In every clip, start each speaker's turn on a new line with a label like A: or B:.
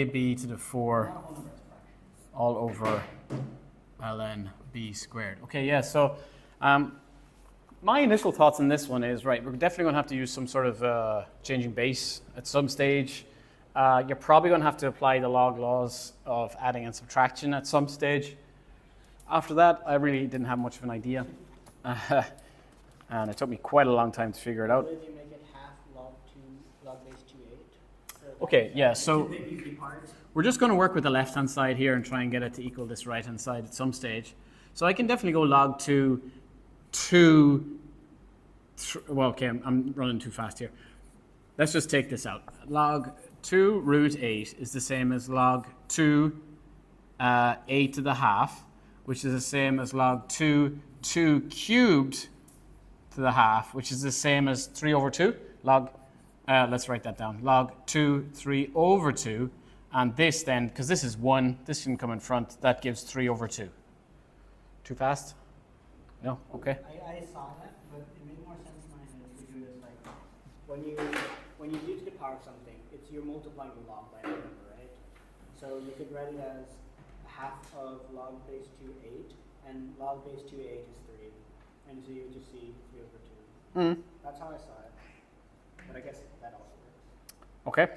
A: AB to the 4 all over ln b squared. Okay, yeah, so my initial thoughts on this one is, right, we're definitely going to have to use some sort of changing base at some stage. You're probably going to have to apply the log laws of adding and subtraction at some stage. After that, I really didn't have much of an idea. And it took me quite a long time to figure it out.
B: Did you make it half log base 2/8?
A: Okay, yeah, so we're just going to work with the left-hand side here and try and get it to equal this right-hand side at some stage. So I can definitely go log 2, well, okay, I'm running too fast here. Let's just take this out. Log 2 root 8 is the same as log 2 8 to the half, which is the same as log 2 cubed to the half, which is the same as 3 over 2. Let's write that down. Log 2 3 over 2. And this then, because this is 1, this can come in front, that gives 3 over 2. Too fast? No? Okay.
B: I saw that, but it made more sense in my head to do this like, when you use the power of something, you're multiplying the log by a number, right? So you could write it as half of log base 2/8, and log base 2/8 is 3. And so you would just see 3 over 2. That's how I saw it. But I guess that also works.
A: Okay.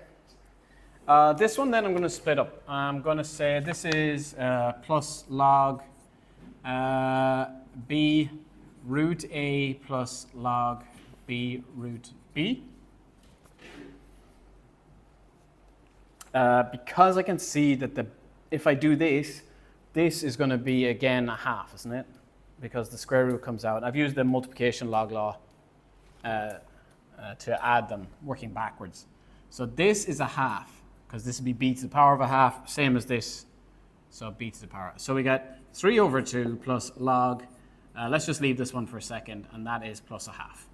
A: This one then I'm going to split up. I'm going to say this is plus log b root a plus log b root b. Because I can see that if I do this, this is going to be again a half, isn't it? Because the square root comes out. I've used the multiplication log law to add them, working backwards. So this is a half, because this would be b to the power of a half, same as this. So b to the power. So we got 3 over 2 plus log. Let's just leave this one for a second, and that is plus a half.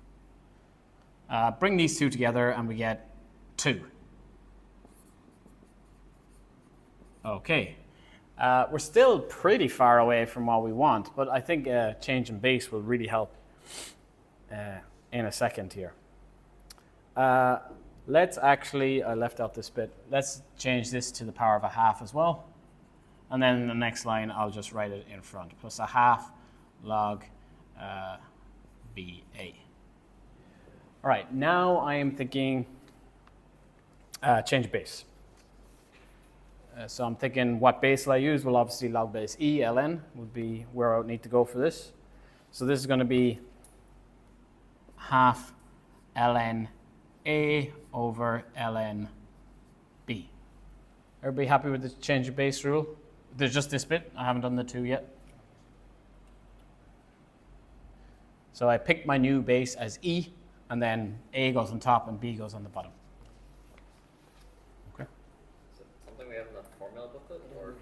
A: Bring these two together, and we get 2. Okay. We're still pretty far away from what we want, but I think change in base will really help in a second here. Let's actually, I left out this bit, let's change this to the power of a half as well. And then in the next line, I'll just write it in front, plus a half log BA. All right, now I am thinking change base. So I'm thinking, what base will I use? Well, obviously log base E, ln, would be where I would need to go for this. So this is going to be half ln A over ln B. Everybody happy with the change of base rule? There's just this bit. I haven't done the 2 yet. So I picked my new base as E, and then A goes on top and B goes on the bottom. Okay.
C: We have in the formula booklet, or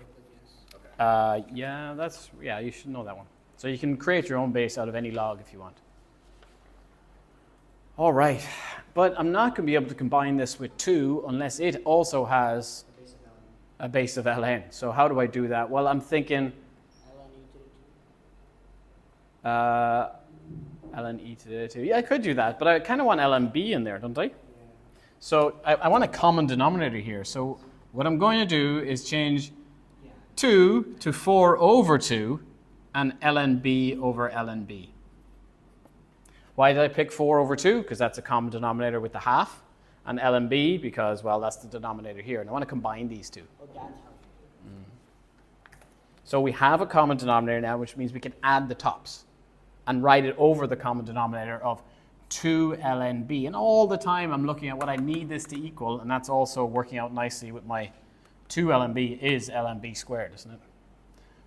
A: yeah, you should know that one. So you can create your own base out of any log if you want. All right, but I'm not going to be able to combine this with 2 unless it also has a base of ln. So how do I do that? Well, I'm thinking ln e to the 2. Yeah, I could do that, but I kind of want ln b in there, don't I? Yeah. So I want a common denominator here. So what I'm going to do is change 2 to 4 over 2 and ln b over ln b. Why did I pick 4 over 2? Because that's a common denominator with the half. And ln b because, well, that's the denominator here. And I want to combine these two.
B: Oh, that's how.
A: So we have a common denominator now, which means we can add the tops and write it over the common denominator of 2 ln b. And all the time I'm looking at what I need this to equal, and that's also working out nicely with my 2 ln b is ln b squared, isn't it?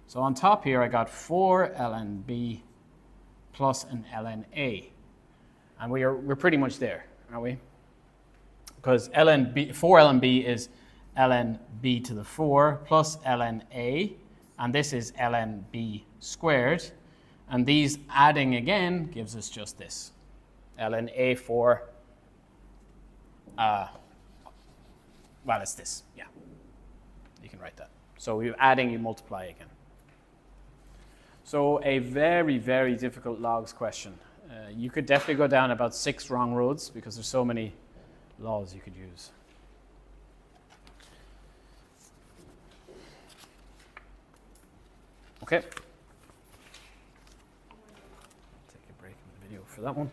A: So on top here I got 4 ln b plus an ln a. And we're pretty much there, aren't we? Because 4 ln b is ln b to the 4 plus ln a, and this is ln b squared. And these adding again gives us just this. Ln a for, well, it's this, yeah. You can write that. So you're adding, you multiply again. So a very, very difficult logs question. You could definitely go down about 6 wrong roads because there's so many laws you could use. Okay. Take a break in the video for that one.